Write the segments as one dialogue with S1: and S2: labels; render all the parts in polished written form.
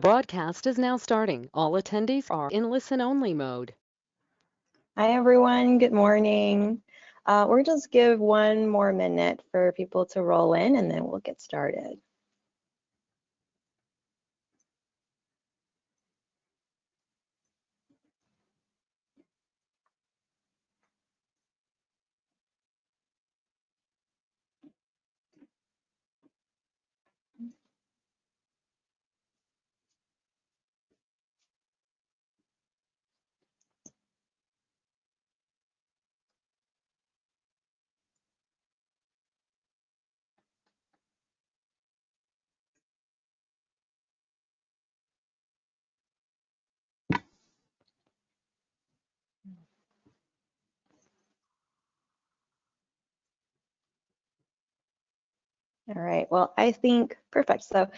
S1: Broadcast is now starting. All attendees are in listen-only mode.
S2: Hi, everyone. Good morning. We'll just give one more minute for people to roll in, and then we'll get started. All right, well, perfect. So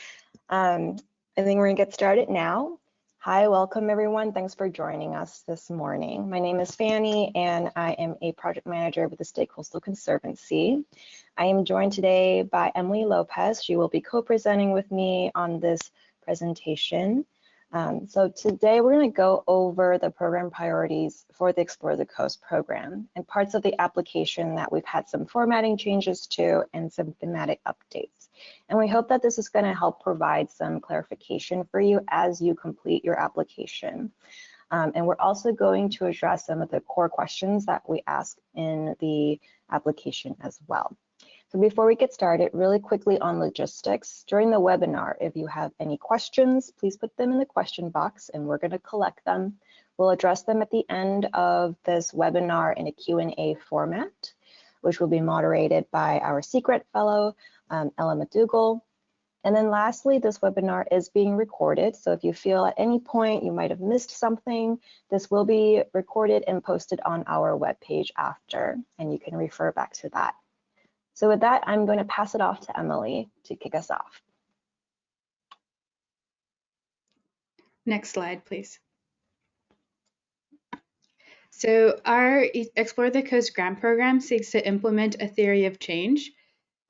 S2: I think we're gonna get started now. Hi, welcome everyone. Thanks for joining us this morning. My name is Fanny and I am a project manager with the State Coastal Conservancy. I am joined today by Emily Lopez. She will be co-presenting with me on this presentation. So today we're going to go over the program priorities for the Explore the Coast program and parts of the application that we've had some formatting changes to and some thematic updates. And we hope that this is going to help provide some clarification for you as you complete your application. And we're also going to address some of the core questions that we ask in the application as well. So before we get started, really quickly on logistics, during the webinar, if you have any questions, please put them in the question box and we're going to collect them. We'll address them at the end of this webinar in a Q&A format, which will be moderated by our secret fellow, Ella McDougall. And then lastly, this webinar is being recorded. So if you feel at any point you might have missed something, this will be recorded and posted on our webpage after, and you can refer back to that. So with that, I'm going to pass it off to Emily to kick us off.
S3: Next slide, please. So our Explore the Coast grant program seeks to implement a theory of change.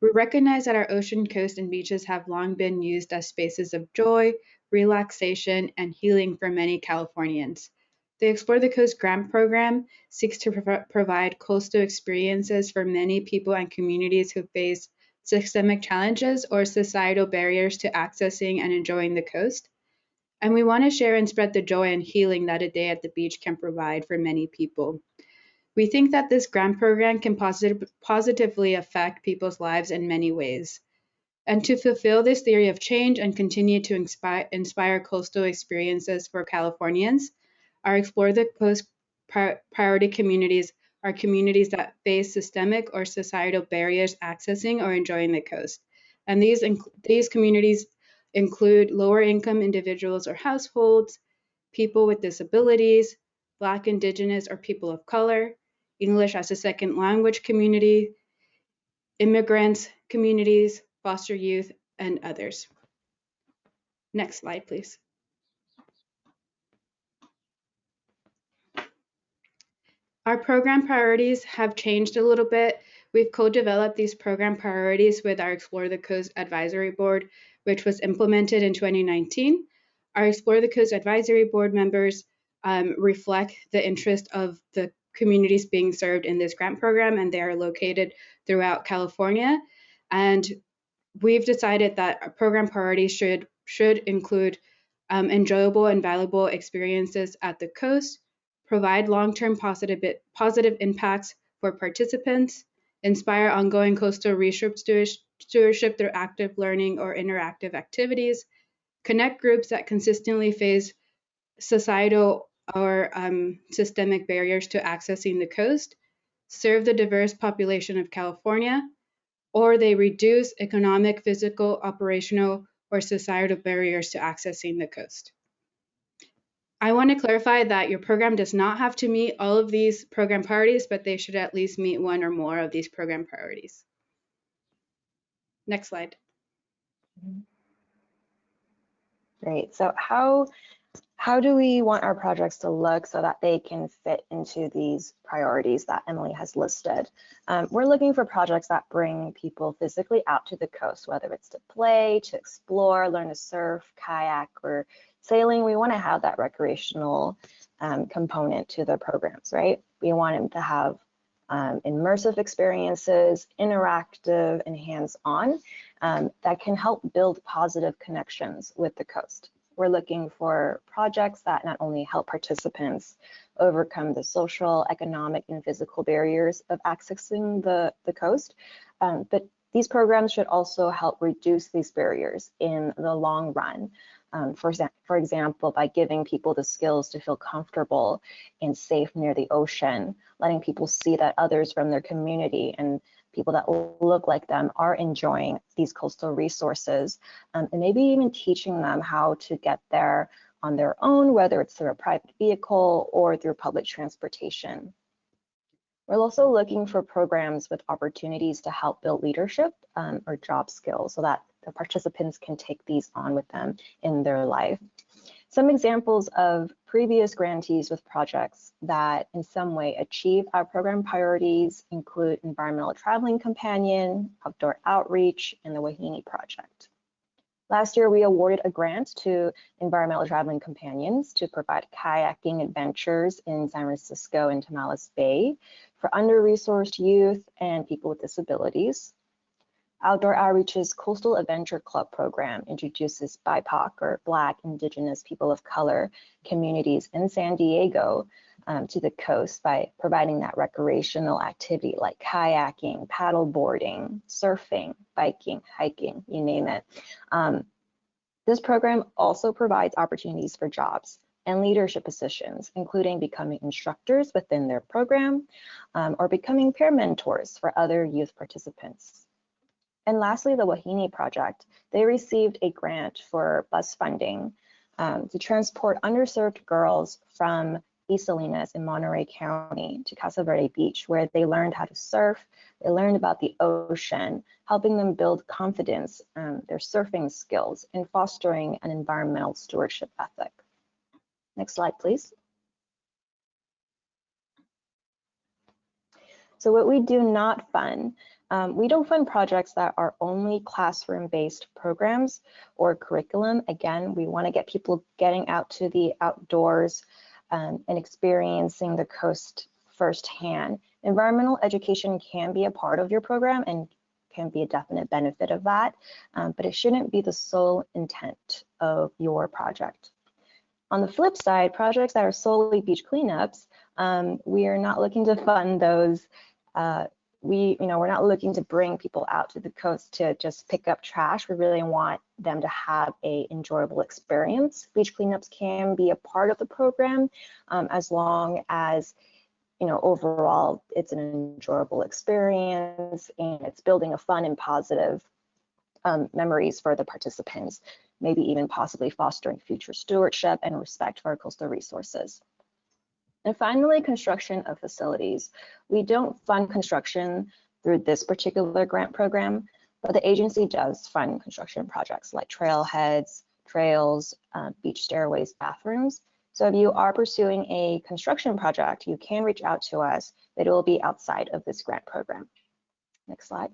S3: We recognize that our ocean, coast, and beaches have long been used as spaces of joy, relaxation, and healing for many Californians. The Explore the Coast grant program seeks to provide coastal experiences for many people and communities who face systemic challenges or societal barriers to accessing and enjoying the coast. And we want to share and spread the joy and healing that a day at the beach can provide for many people. We think that this grant program can positively affect people's lives in many ways. And to fulfill this theory of change and continue to inspire coastal experiences for Californians, our Explore the Coast priority communities are communities that face systemic or societal barriers accessing or enjoying the coast. And these communities include lower income individuals or households, people with disabilities, Black, Indigenous, or people of color, English as a second language community, immigrants communities, foster youth, and others. Next slide, please. Our program priorities have changed a little bit. We've co-developed these program priorities with our Explore the Coast Advisory Board, which was implemented in 2019. Our Explore the Coast Advisory Board members reflect the interest of the communities being served in this grant program, and they are located throughout California. And we've decided that our program priorities should include enjoyable and valuable experiences at the coast, provide long-term positive impacts for participants, inspire ongoing coastal research stewardship through active learning or interactive activities, connect groups that consistently face societal or systemic barriers to accessing the coast, serve the diverse population of California, or they reduce economic, physical, operational, or societal barriers to accessing the coast. I want to clarify that your program does not have to meet all of these program priorities, but they should at least meet one or more of these program priorities. Next slide.
S2: Great. So how How do we want our projects to look so that they can fit into these priorities that Emily has listed? We're looking for projects that bring people physically out to the coast, whether it's to play, to explore, learn to surf, kayak, or sailing. We want to have that recreational component to the programs, right? We want them to have immersive experiences, interactive and hands-on, that can help build positive connections with the coast. We're looking for projects that not only help participants overcome the social, economic, and physical barriers of accessing the coast, but these programs should also help reduce these barriers in the long run. For example, by giving people the skills to feel comfortable and safe near the ocean, letting people see that others from their community and people that look like them are enjoying these coastal resources, and maybe even teaching them how to get there on their own, whether it's through a private vehicle or through public transportation. We're also looking for programs with opportunities to help build leadership or job skills so that the participants can take these on with them in their life. Some examples of previous grantees with projects that in some way achieve our program priorities include Environmental Traveling Companion, Outdoor Outreach, and the Wahine Project. Last year, we awarded a grant to Environmental Traveling Companions to provide kayaking adventures in San Francisco and Tamales Bay for under-resourced youth and people with disabilities. Outdoor Outreach's Coastal Adventure Club program introduces BIPOC or Black, Indigenous, people of color communities in San Diego to the coast by providing that recreational activity like kayaking, paddle boarding, surfing, biking, hiking, you name it. This program also provides opportunities for jobs and leadership positions, including becoming instructors within their program or becoming peer mentors for other youth participants. And lastly, the Wahine Project, they received a grant for bus funding to transport underserved girls from East Salinas in Monterey County to Casa Verde Beach, where they learned how to surf, they learned about the ocean, helping them build confidence, their surfing skills, and fostering an environmental stewardship ethic. Next slide, please. So what we do not fund, we don't fund projects that are only classroom-based programs or curriculum. Again, we want to get people getting out to the outdoors and experiencing the coast firsthand. Environmental education can be a part of your program and can be a definite benefit of that, but it shouldn't be the sole intent of your project. On the flip side, projects that are solely beach cleanups, we are not looking to fund those. We're not looking to bring people out to the coast to just pick up trash. We really want them to have an enjoyable experience. Beach cleanups can be a part of the program as long as, overall it's an enjoyable experience and it's building a fun and positive memories for the participants, maybe even possibly fostering future stewardship and respect for our coastal resources. And finally, construction of facilities. We don't fund construction through this particular grant program, but the agency does fund construction projects like trailheads, trails, beach stairways, bathrooms. So if you are pursuing a construction project, you can reach out to us, but it will be outside of this grant program. Next slide.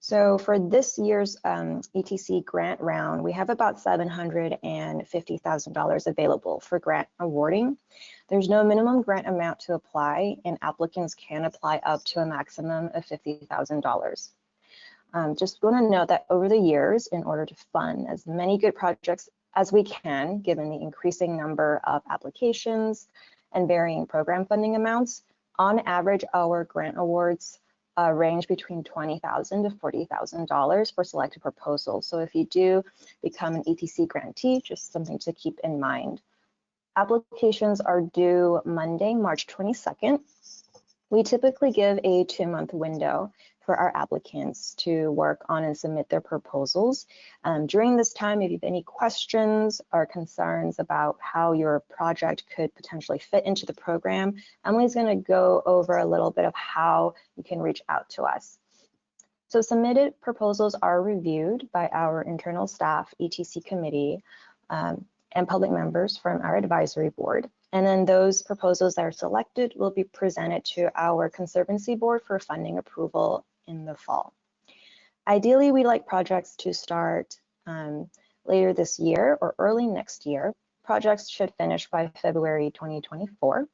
S2: So for this year's ETC grant round, we have about $750,000 available for grant awarding. There's no minimum grant amount to apply, and applicants can apply up to a maximum of $50,000. Just want to note that over the years, in order to fund as many good projects as we can, given the increasing number of applications and varying program funding amounts, on average, our grant awards range between $20,000 to $40,000 for selected proposals. So if you do become an ETC grantee, just something to keep in mind. Applications are due Monday, March 22nd. We typically give a 2-month window for our applicants to work on and submit their proposals. During this time, if you have any questions or concerns about how your project could potentially fit into the program, Emily's going to go over a little bit of how you can reach out to us. So submitted proposals are reviewed by our internal staff, ETC committee, and public members from our advisory board. And then those proposals that are selected will be presented to our Conservancy Board for funding approval in the fall. Ideally, we'd like projects to start later this year or early next year. Projects should finish by February 2024.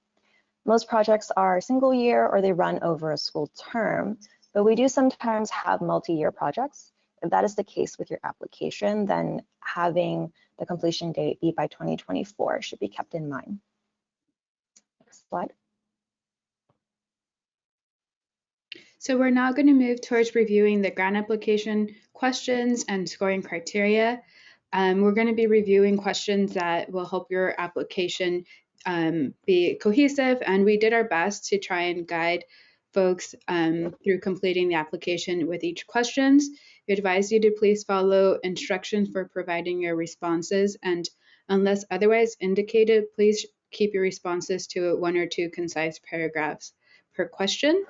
S2: Most projects are single year or they run over a school term, but we do sometimes have multi-year projects. If that is the case with your application, then having the completion date be by 2024 should be kept in mind. Next slide.
S3: So we're now going to move towards reviewing the grant application questions and scoring criteria. We're going to be reviewing questions that will help your application be cohesive, and we did our best to try and guide folks through completing the application with each questions. We advise you to please follow instructions for providing your responses, and unless otherwise indicated, please keep your responses to 1 or 2 concise paragraphs per question.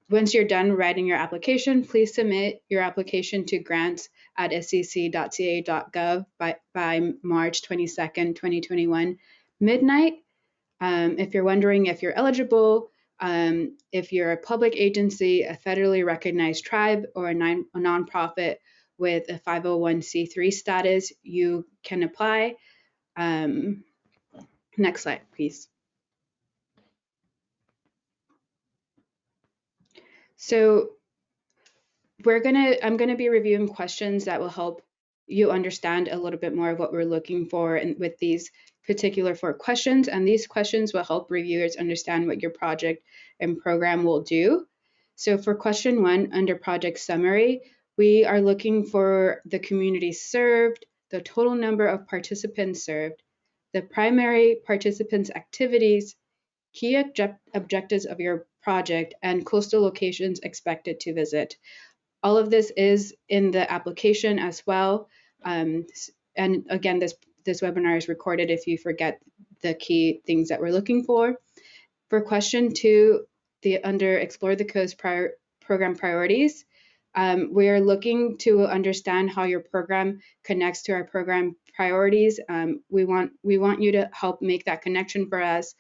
S3: Once you're done writing your application, please submit your application to grants@scc.ca.gov by March 22nd, 2021, midnight. If you're wondering if you're eligible, if you're a public agency, a federally recognized tribe, or a nonprofit with a 501c3 status, you can apply. Next slide, please. So I'm gonna be reviewing questions that will help you understand a little bit more of what we're looking for with these particular 4 questions, and these questions will help reviewers understand what your project and program will do. So for question 1, under project summary, we are looking for the community served, the total number of participants served, the primary participants' activities, key objectives of your project, and coastal locations expected to visit. All of this is in the application as well. And again, this webinar is recorded if you forget the key things that we're looking for. For question 2, under Explore the Coast program priorities, we are looking to understand how your program connects to our program priorities. We want you to help make that connection for us.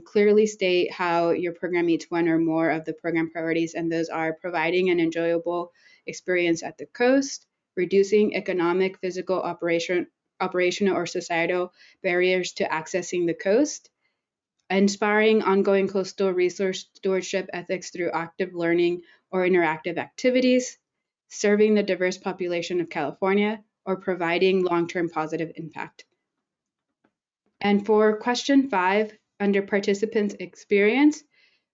S3: Clearly state how your program meets 1 or more of the program priorities, and those are providing an enjoyable experience at the coast, reducing economic, physical, operational, or societal barriers to accessing the coast, inspiring ongoing coastal resource stewardship ethics through active learning or interactive activities, serving the diverse population of California, or providing long-term positive impact. And for question 5, under participants' experience,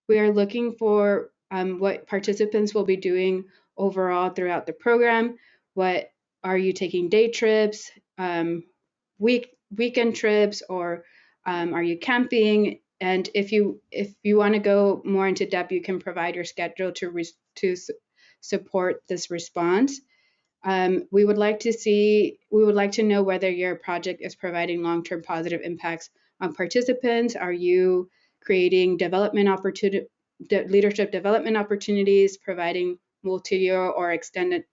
S3: we are looking for what participants will be doing overall throughout the program. What are you taking day trips, weekend trips, or are you camping? And if you want to go more into depth, you can provide your schedule to support this response. We would like to know whether your project is providing long-term positive impacts on participants. Are you creating leadership development opportunities, providing multi-year or extended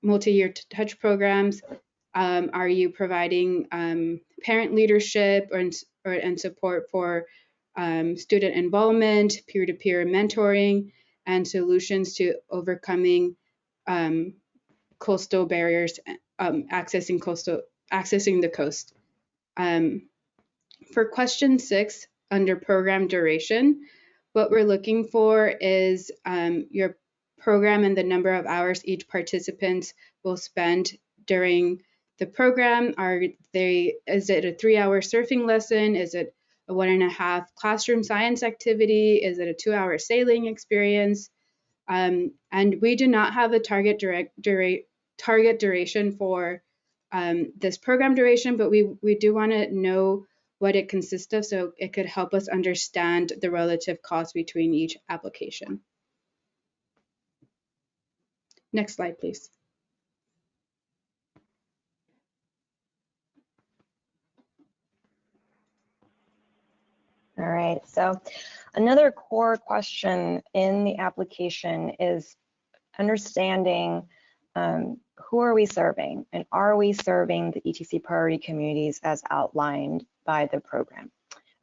S3: multi-year touch programs? Are you providing parent leadership and support for student involvement, peer-to-peer mentoring, and solutions to overcoming coastal barriers, accessing the coast? For question 6, under program duration, what we're looking for is your program and the number of hours each participant will spend during the program. Is it a 3-hour surfing lesson? Is it a 1.5 classroom science activity? Is it a 2-hour sailing experience? And we do not have a target duration for this program duration, but we do want to know what it consists of, so it could help us understand the relative cost between each application. Next slide, please.
S2: All right, so Another core question in the application is understanding who are we serving, and are we serving the ETC priority communities as outlined by the program?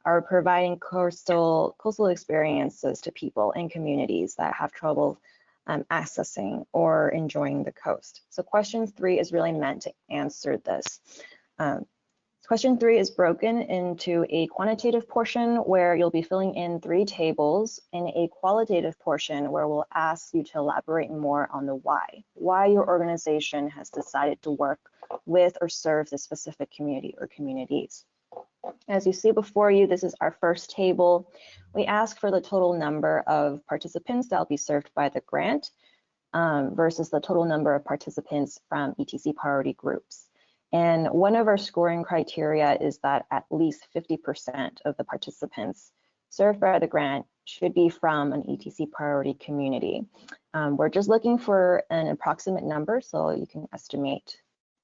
S2: Are providing coastal experiences to people and communities that have trouble accessing or enjoying the coast? So question 3 is really meant to answer this. Question 3 is broken into a quantitative portion where you'll be filling in 3 tables, and a qualitative portion where we'll ask you to elaborate more on the why your organization has decided to work with or serve this specific community or communities. As you see before you, this is our first table. We ask for the total number of participants that will be served by the grant versus the total number of participants from ETC priority groups. And one of our scoring criteria is that at least 50% of the participants served by the grant should be from an ETC priority community. We're just looking for an approximate number, so you can estimate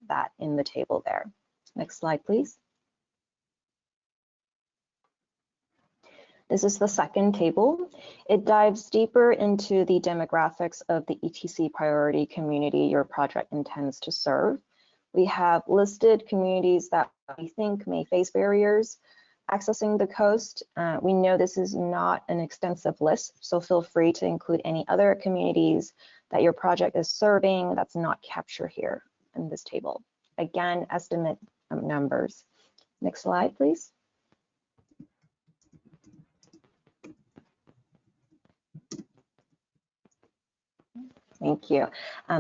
S2: that in the table there. Next slide, please. This is the second table. It dives deeper into the demographics of the ETC priority community your project intends to serve. We have listed communities that we think may face barriers accessing the coast. We know this is not an extensive list, so feel free to include any other communities that your project is serving that's not captured here in this table. Again, estimate numbers. Next slide, please. Thank you.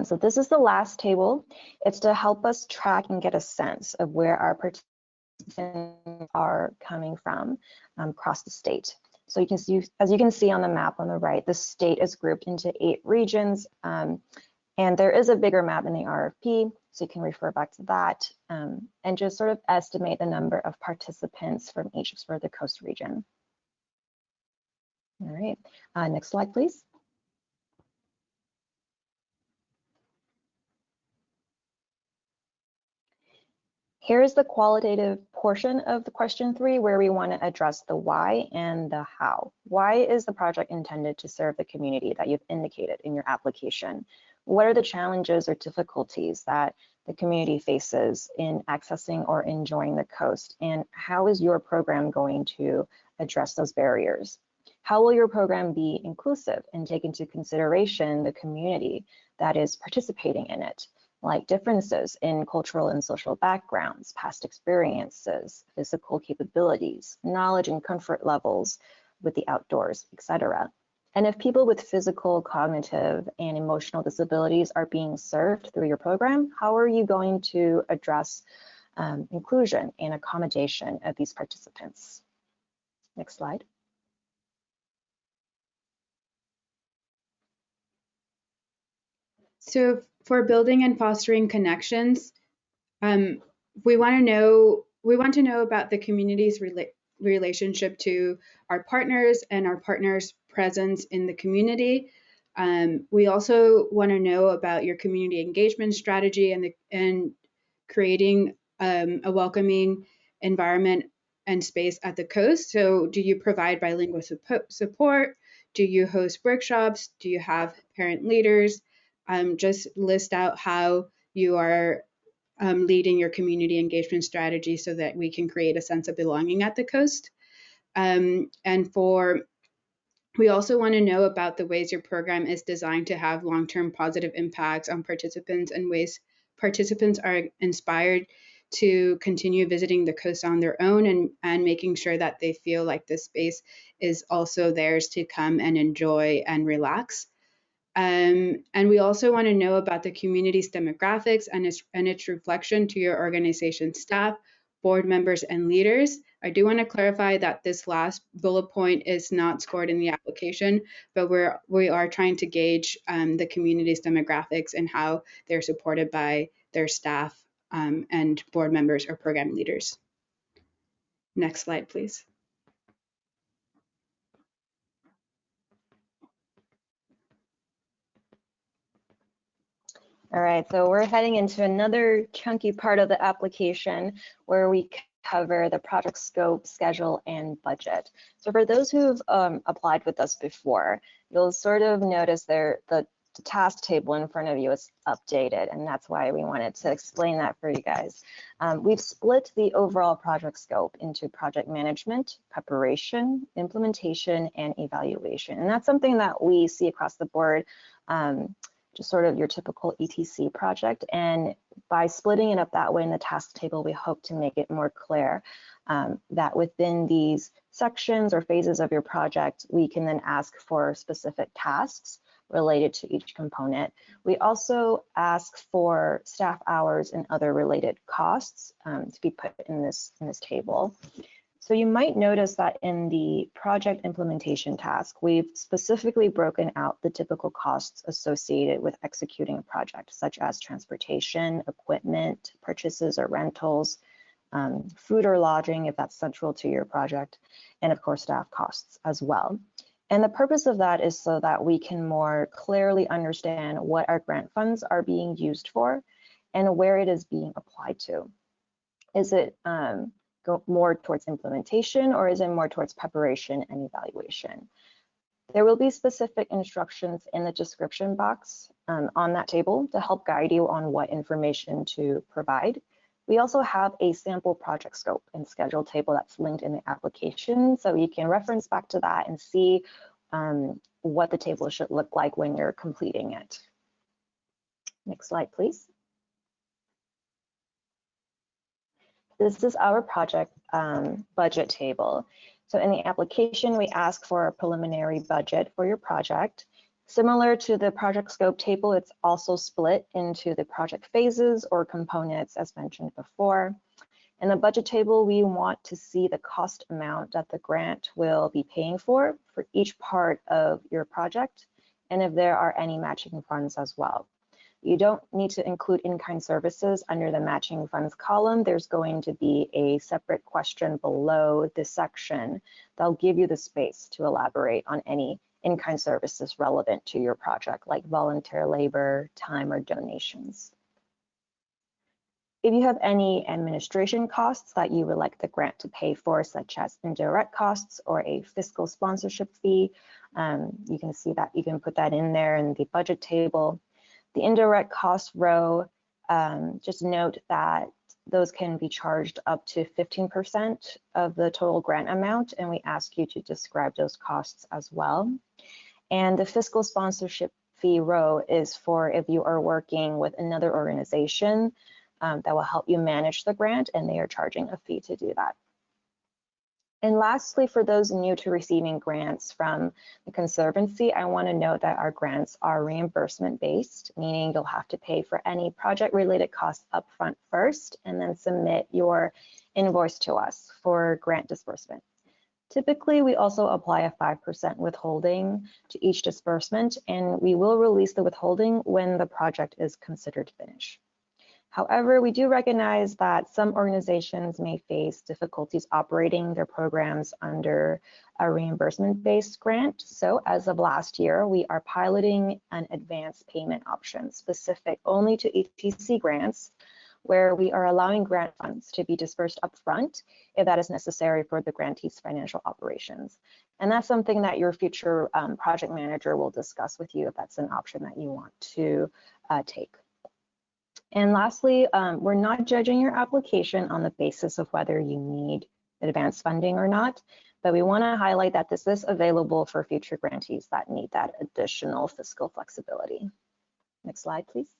S2: So this is the last table. It's to help us track and get a sense of where our participants are coming from across the state. So you can see, as you can see on the map on the right, the state is grouped into 8 regions, and there is a bigger map in the RFP, so you can refer back to that and just sort of estimate the number of participants from each for the coast region. All right, next slide, please. Here's the qualitative portion of the question 3 where we want to address the why and the how. Why is the project intended to serve the community that you've indicated in your application? What are the challenges or difficulties that the community faces in accessing or enjoying the coast? And how is your program going to address those barriers? How will your program be inclusive and take into consideration the community that is participating in it, like differences in cultural and social backgrounds, past experiences, physical capabilities, knowledge and comfort levels with the outdoors, etc. And if people with physical, cognitive, and emotional disabilities are being served through your program, how are you going to address inclusion and accommodation of these participants? Next slide.
S3: So for building and fostering connections, we want to know about the community's relationship to our partners and our partners' presence in the community. We also want to know about your community engagement strategy and creating a welcoming environment and space at the coast. So do you provide bilingual support? Do you host workshops? Do you have parent leaders? Just list out how you are leading your community engagement strategy so that we can create a sense of belonging at the coast. We also want to know about the ways your program is designed to have long-term positive impacts on participants and ways participants are inspired to continue visiting the coast on their own and making sure that they feel like this space is also theirs to come and enjoy and relax. And we also want to know about the community's demographics and its reflection to your organization's staff, board members, and leaders. I do want to clarify that this last bullet point is not scored in the application, but we are trying to gauge the community's demographics and how they're supported by their staff and board members or program leaders. Next slide, please.
S2: All right, so we're heading into another chunky part of the application where we cover the project scope, schedule, and budget. So for those who've applied with us before, you'll sort of notice the task table in front of you is updated, and that's why we wanted to explain that for you guys. We've split the overall project scope into project management, preparation, implementation, and evaluation. And that's something that we see across the board, just sort of your typical ETC project. And by splitting it up that way in the task table, we hope to make it more clear that within these sections or phases of your project, we can then ask for specific tasks related to each component. We also ask for staff hours and other related costs to be put in this table. So you might notice that in the project implementation task, we've specifically broken out the typical costs associated with executing a project, such as transportation, equipment, purchases or rentals, food or lodging, if that's central to your project, and of course, staff costs as well. And the purpose of that is so that we can more clearly understand what our grant funds are being used for and where it is being applied to. Is it go more towards implementation, or is it more towards preparation and evaluation? There will be specific instructions in the description box on that table to help guide you on what information to provide. We also have a sample project scope and schedule table that's linked in the application, so you can reference back to that and see what the table should look like when you're completing it. Next slide, please. This is our project budget table. So in the application, we ask for a preliminary budget for your project. Similar to the project scope table, it's also split into the project phases or components as mentioned before. In the budget table, we want to see the cost amount that the grant will be paying for each part of your project, and if there are any matching funds as well. You don't need to include in-kind services under the matching funds column. There's going to be a separate question below this section that'll give you the space to elaborate on any in-kind services relevant to your project, like volunteer labor, time, or donations. If you have any administration costs that you would like the grant to pay for, such as indirect costs or a fiscal sponsorship fee, you can see that you can put that in there in the budget table. The indirect cost row, just note that those can be charged up to 15% of the total grant amount, and we ask you to describe those costs as well. And the fiscal sponsorship fee row is for if you are working with another organization that will help you manage the grant, and they are charging a fee to do that. And lastly, for those new to receiving grants from the Conservancy, I want to note that our grants are reimbursement based, meaning you'll have to pay for any project related costs upfront first and then submit your invoice to us for grant disbursement. Typically, we also apply a 5% withholding to each disbursement, and we will release the withholding when the project is considered finished. However, we do recognize that some organizations may face difficulties operating their programs under a reimbursement-based grant. So as of last year, we are piloting an advance payment option specific only to ETC grants, where we are allowing grant funds to be dispersed upfront if that is necessary for the grantee's financial operations. And that's something that your future project manager will discuss with you if that's an option that you want to take. And lastly, we're not judging your application on the basis of whether you need advanced funding or not, but we want to highlight that this is available for future grantees that need that additional fiscal flexibility. Next slide, please.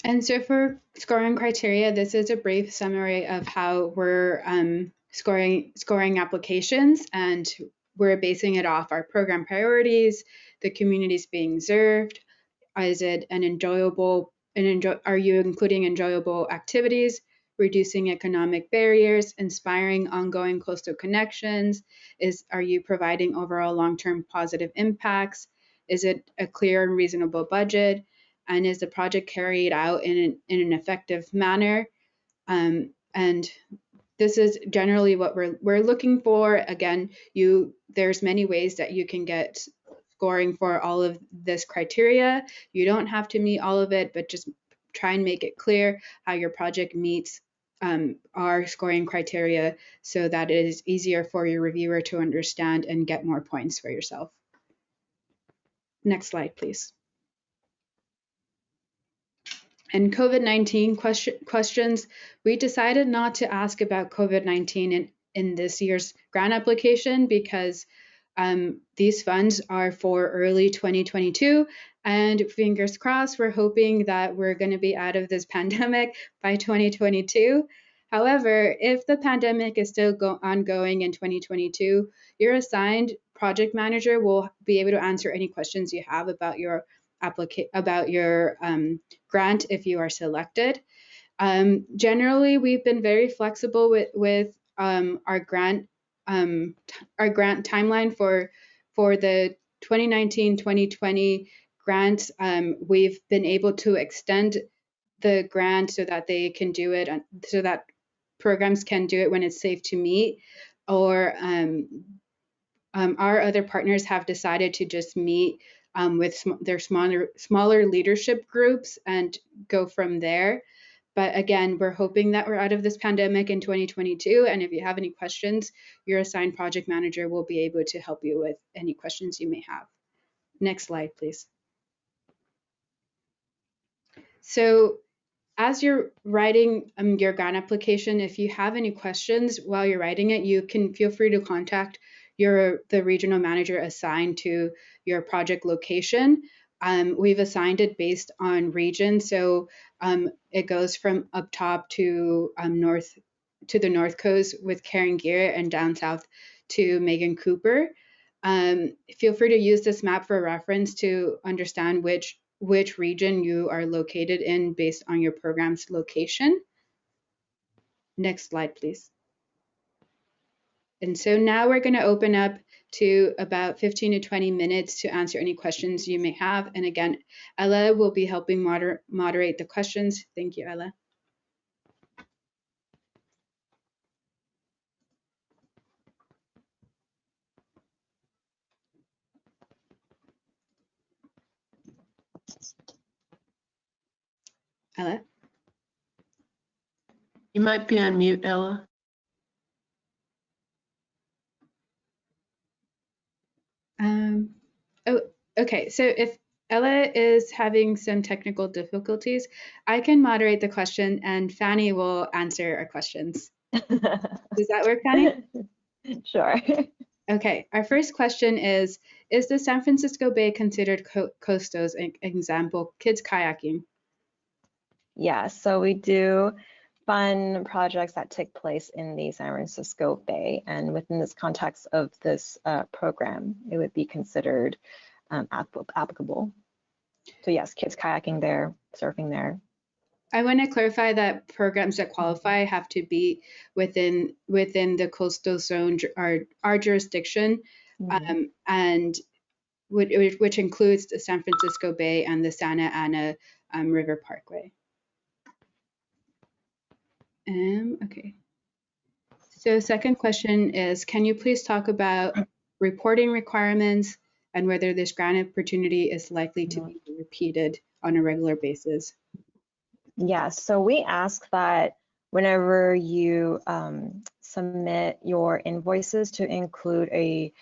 S3: And so for scoring criteria, this is a brief summary of how we're scoring applications, and we're basing it off our program priorities, the communities being served. Is it an enjoyable, are you including enjoyable activities, reducing economic barriers, inspiring ongoing coastal connections? Are you providing overall long-term positive impacts? Is it a clear and reasonable budget? And is the project carried out in an effective manner? And this is generally what we're looking for. Again, there's many ways that you can get scoring for all of this criteria. You don't have to meet all of it, but just try and make it clear how your project meets our scoring criteria so that it is easier for your reviewer to understand and get more points for yourself. Next slide, please. And COVID-19 questions, we decided not to ask about COVID-19 in this year's grant application because these funds are for early 2022, and fingers crossed, we're hoping that we're going to be out of this pandemic by 2022. However, if the pandemic is still ongoing in 2022, your assigned project manager will be able to answer any questions you have about your grant if you are selected. Generally, we've been very flexible with our grant timeline for the 2019-2020 grants. We've been able to extend the grant so that they can do it, so that programs can do it when it's safe to meet, or our other partners have decided to just meet with their smaller leadership groups and go from there. But again, we're hoping that we're out of this pandemic in 2022. And if you have any questions, your assigned project manager will be able to help you with any questions you may have. Next slide, please. So as you're writing your grant application, if you have any questions while you're writing it, you can feel free to contact the regional manager assigned to your project location. We've assigned it based on region, so it goes from up top to the north coast with Karen Gear, and down south to Megan Cooper. Feel free to use this map for reference to understand which region you are located in based on your program's location. Next slide, please. And so now we're going to open up to about 15 to 20 minutes to answer any questions you may have. And again, Ella will be helping moderate the questions. Thank you, Ella. Ella?
S4: You might be on mute, Ella.
S3: Oh, okay. So if Ella is having some technical difficulties, I can moderate the question and Fanny will answer our questions. Does that work, Fanny?
S2: Sure.
S3: Okay. Our first question is the San Francisco Bay considered coastal? Example, kids kayaking.
S2: Yeah, so we do fun projects that take place in the San Francisco Bay, and within this context of this program, it would be considered applicable. So yes, kids kayaking there, surfing there.
S3: I want to clarify that programs that qualify have to be within the coastal zone, our jurisdiction, and which includes the San Francisco Bay and the Santa Ana River Parkway. Okay. So second question is, can you please talk about reporting requirements and whether this grant opportunity is likely to be repeated on a regular basis?
S2: Yeah, so we ask that whenever you submit your invoices to include a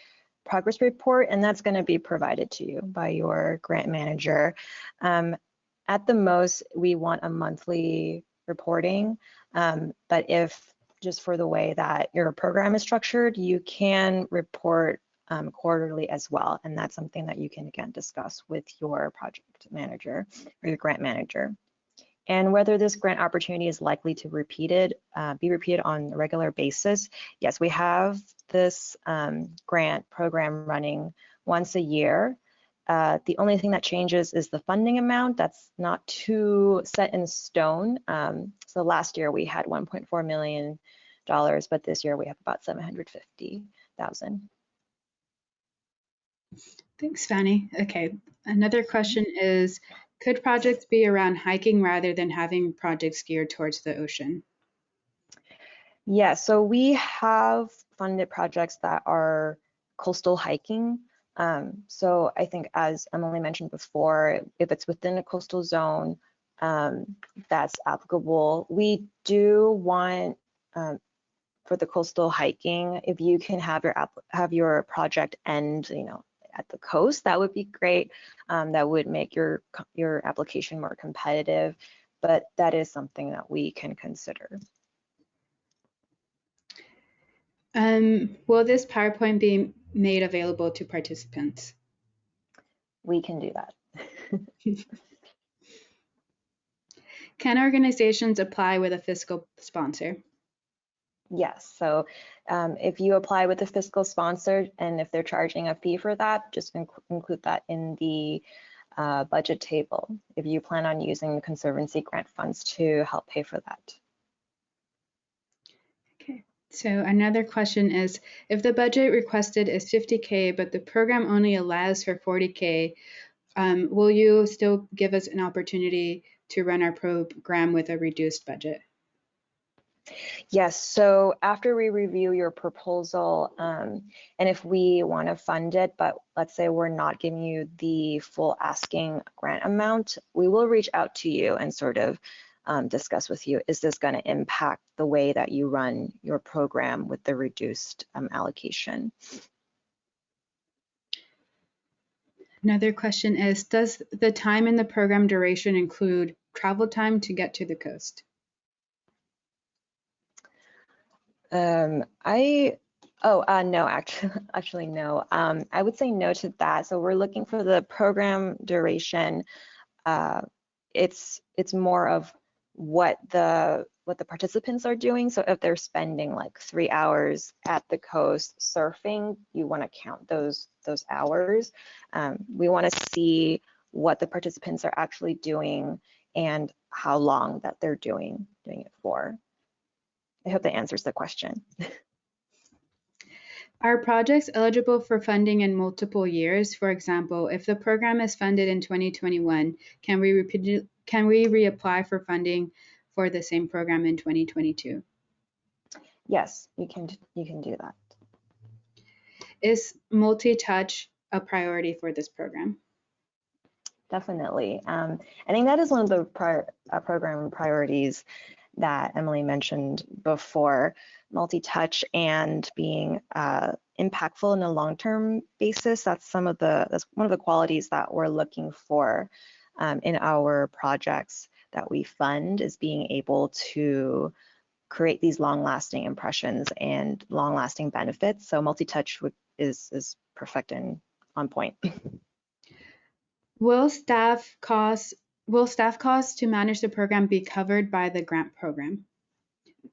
S2: progress report, and that's going to be provided to you by your grant manager. At the most, we want a monthly reporting, but if just for the way that your program is structured, you can report quarterly as well, and that's something that you can again discuss with your project manager or your grant manager. And whether this grant opportunity is likely to be repeated on a regular basis. Yes, we have this grant program running once a year. The only thing that changes is the funding amount. That's not too set in stone. So last year we had $1.4 million, but this year we have about $750,000.
S3: Thanks, Fanny. Okay, another question is, could projects be around hiking rather than having projects geared towards the ocean?
S2: Yeah, so we have funded projects that are coastal hiking. So I think, as Emily mentioned before, if it's within a coastal zone that's applicable. We do want, for the coastal hiking, if you can have your project end, at the coast, that would be great. That would make your application more competitive, but that is something that we can consider.
S3: Will this PowerPoint be made available to participants?
S2: We can do that.
S3: Can organizations apply with a fiscal sponsor?
S2: Yes, so if you apply with a fiscal sponsor and if they're charging a fee for that, just include that in the budget table if you plan on using the Conservancy grant funds to help pay for that.
S3: Okay, so another question is, if the budget requested is $50K, but the program only allows for $40K, will you still give us an opportunity to run our program with a reduced budget?
S2: Yes, so after we review your proposal, and if we want to fund it, but let's say we're not giving you the full asking grant amount, we will reach out to you and sort of discuss with you, is this going to impact the way that you run your program with the reduced allocation?
S3: Another question is, does the time in the program duration include travel time to get to the coast?
S2: No, actually no. I would say no to that. So we're looking for the program duration. It's more of what the participants are doing. So if they're spending like 3 hours at the coast surfing, you want to count those hours. We want to see what the participants are actually doing and how long that they're doing it for. I hope that answers the question.
S3: Are projects eligible for funding in multiple years? For example, if the program is funded in 2021, can we reapply for funding for the same program in 2022?
S2: Yes, you can do that.
S3: Is multi-touch a priority for this program?
S2: Definitely. I think that is one of the program priorities that Emily mentioned before, multi-touch and being impactful in a long-term basis. That's one of the qualities that we're looking for in our projects that we fund, is being able to create these long-lasting impressions and long-lasting benefits. So multi-touch is perfect and on point.
S3: Will staff costs to manage the program be covered by the grant program?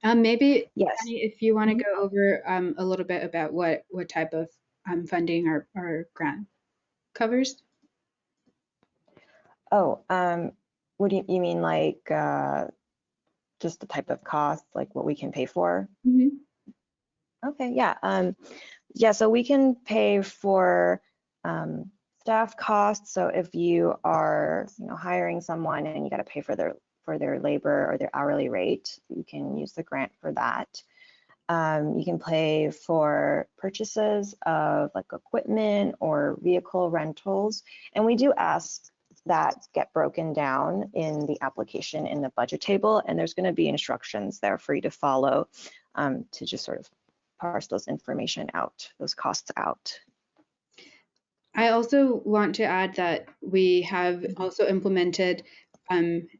S3: Maybe,
S2: Yes.
S3: Annie, if you want to go over a little bit about what type of funding our grant covers.
S2: Oh, what do you mean, like just the type of cost, like what we can pay for?
S3: Mm-hmm.
S2: Okay, yeah. Yeah, so we can pay for staff costs. So if you are, hiring someone and you got to pay for their labor or their hourly rate, you can use the grant for that. You can pay for purchases of like equipment or vehicle rentals, and we do ask that get broken down in the application in the budget table, and there's going to be instructions there for you to follow to just sort of parse those costs out.
S3: I also want to add that we have also implemented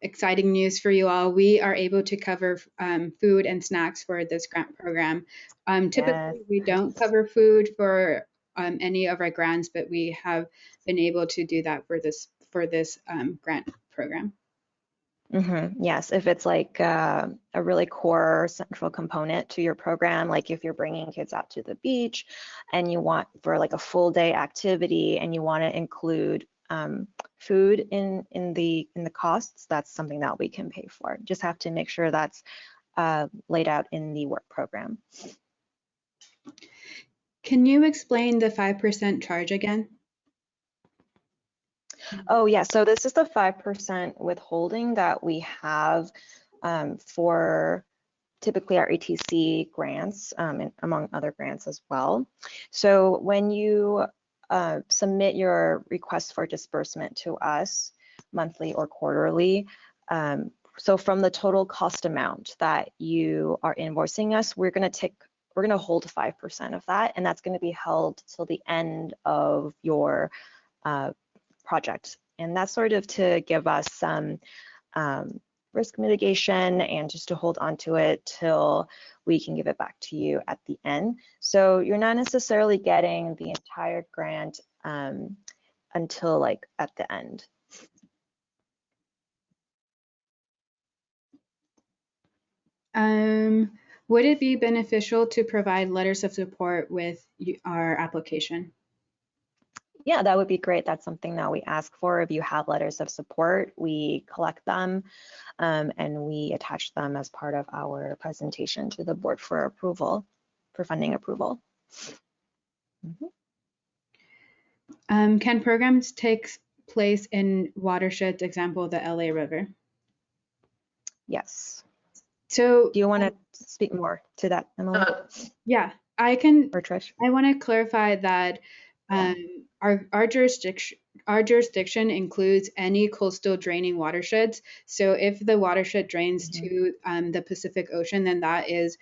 S3: exciting news for you all. We are able to cover food and snacks for this grant program. Typically, we don't cover food for any of our grants, but we have been able to do that for this grant program.
S2: Mm-hmm. Yes, if it's like a really core central component to your program, like if you're bringing kids out to the beach and you want for like a full day activity and you want to include food in the costs, that's something that we can pay for. Just have to make sure that's laid out in the work program.
S3: Can you explain the 5% charge again?
S2: Oh yeah, so this is the 5% withholding that we have for typically our ATC grants, and among other grants as well. So when you submit your request for disbursement to us monthly or quarterly, So from the total cost amount that you are invoicing us, we're going to hold 5% of that, and that's going to be held till the end of your project. And that's sort of to give us some risk mitigation and just to hold on to it till we can give it back to you at the end. So you're not necessarily getting the entire grant until like at the end.
S3: Would it be beneficial to provide letters of support with our application?
S2: Yeah, that would be great. That's something that we ask for. If you have letters of support, we collect them and we attach them as part of our presentation to the board for approval, for funding approval.
S3: Can programs take place in watersheds, example, the LA River?
S2: Yes.
S3: So
S2: do you want to speak more to that, Emily?
S3: Yeah, I can.
S2: Or Trish?
S3: I want to clarify that our jurisdiction includes any coastal draining watersheds. So if the watershed drains to the Pacific Ocean, then that is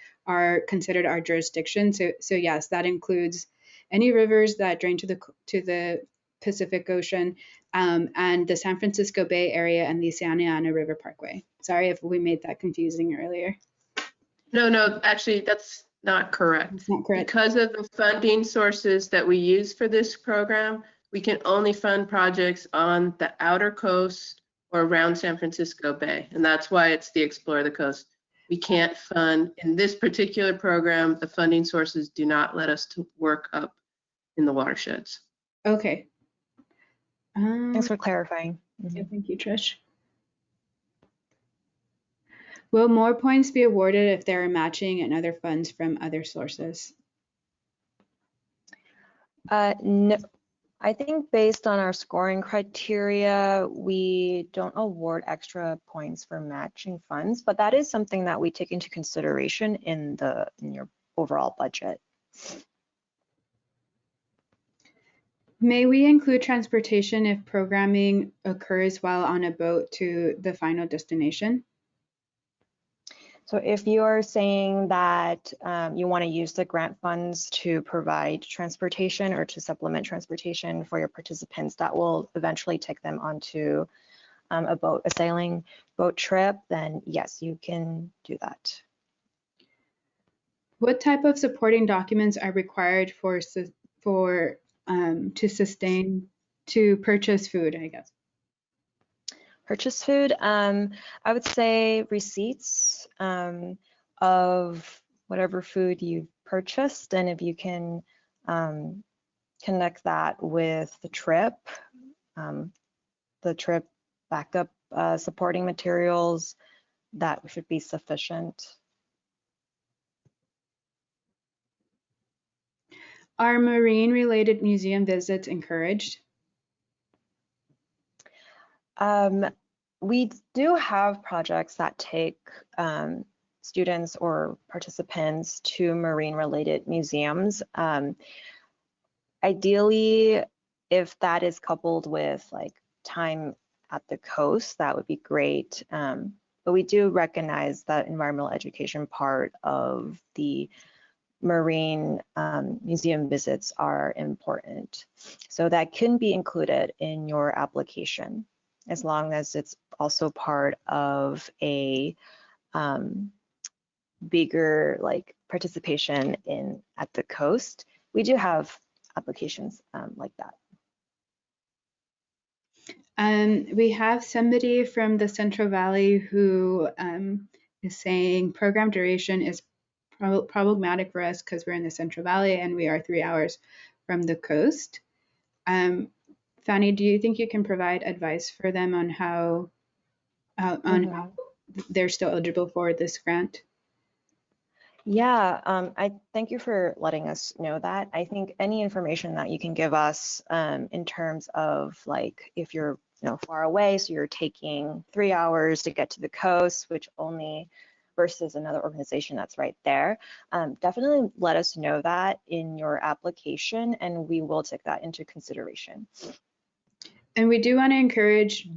S3: considered our jurisdiction. So yes, that includes any rivers that drain to the Pacific Ocean and the San Francisco Bay Area and the Santa Ana River Parkway. Sorry if we made that confusing earlier.
S4: No, actually, that's not correct.
S3: It's not correct.
S4: Because of the funding sources that we use for this program, we can only fund projects on the outer coast or around San Francisco Bay. And that's why it's the Explore the Coast. We can't fund, in this particular program, the funding sources do not let us to work up in the watersheds.
S3: Okay.
S2: Thanks for clarifying.
S3: Yeah, thank you, Trish. Will more points be awarded if there are matching and other funds from other sources?
S2: No, I think based on our scoring criteria, we don't award extra points for matching funds, but that is something that we take into consideration in your overall budget.
S3: May we include transportation if programming occurs while on a boat to the final destination?
S2: So if you are saying that you want to use the grant funds to provide transportation or to supplement transportation for your participants, that will eventually take them onto a sailing boat trip, then yes, you can do that.
S3: What type of supporting documents are required to purchase food, I guess?
S2: Purchase food, I would say receipts of whatever food you've purchased, and if you can connect that with the trip backup supporting materials, that should be sufficient.
S3: Are marine-related museum visits encouraged?
S2: We do have projects that take students or participants to marine-related museums. Ideally, if that is coupled with like time at the coast, that would be great. But we do recognize that environmental education part of the marine museum visits are important. So that can be included in your application, as long as it's also part of a bigger like participation at the coast. We do have applications like that.
S3: We have somebody from the Central Valley who is saying program duration is problematic for us because we're in the Central Valley and we are 3 hours from the coast. Fanny, do you think you can provide advice for them on how they're still eligible for this grant?
S2: Yeah, I thank you for letting us know that. I think any information that you can give us in terms of like if you're far away, so you're taking 3 hours to get to the coast, which only versus another organization that's right there, definitely let us know that in your application and we will take that into consideration.
S3: And we do want to encourage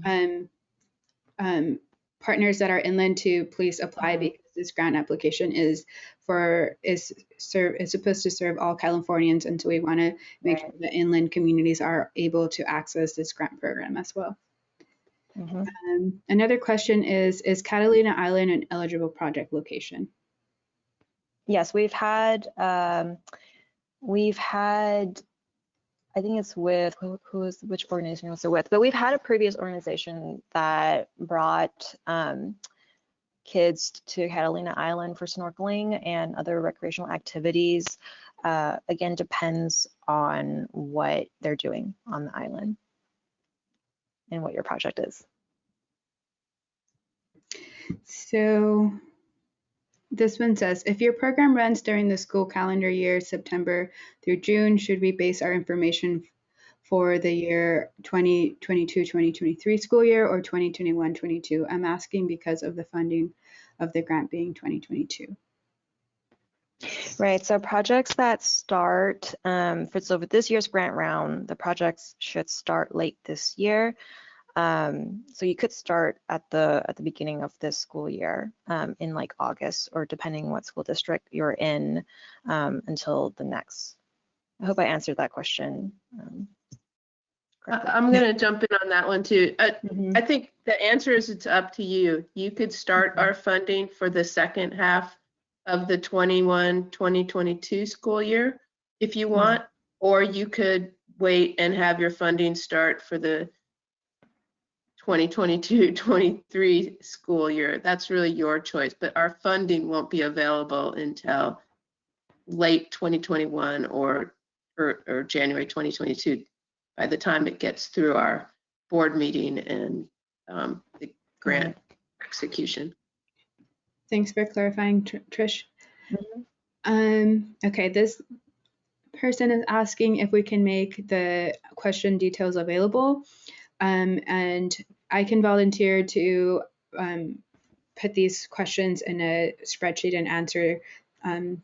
S3: partners that are inland to please apply, because this grant application is supposed to serve all Californians, and so we want to make sure that inland communities are able to access this grant program as well. Another question is Catalina Island an eligible project location?
S2: Yes, we've had, I think it's with, which organization was it with? But we've had a previous organization that brought kids to Catalina Island for snorkeling and other recreational activities. Again, depends on what they're doing on the island and what your project is.
S3: So this one says, if your program runs during the school calendar year, September through June, should we base our information for the year 2022-2023 school year or 2021-22? I'm asking because of the funding of the grant being 2022.
S2: Right, so projects that start, so with this year's grant round, the projects should start late this year. So you could start at the beginning of this school year in like August, or depending what school district you're in, until the next. I hope I answered that question.
S4: I'm going to jump in on that one too. I think the answer is it's up to you. You could start our funding for the second half of the 2022 school year if you want, or you could wait and have your funding start for the 2022-23 school year. That's really your choice, but our funding won't be available until late 2021 or January 2022 by the time it gets through our board meeting and the grant execution.
S3: Thanks for clarifying, Trish. Okay, this person is asking if we can make the question details available, and I can volunteer to put these questions in a spreadsheet and answer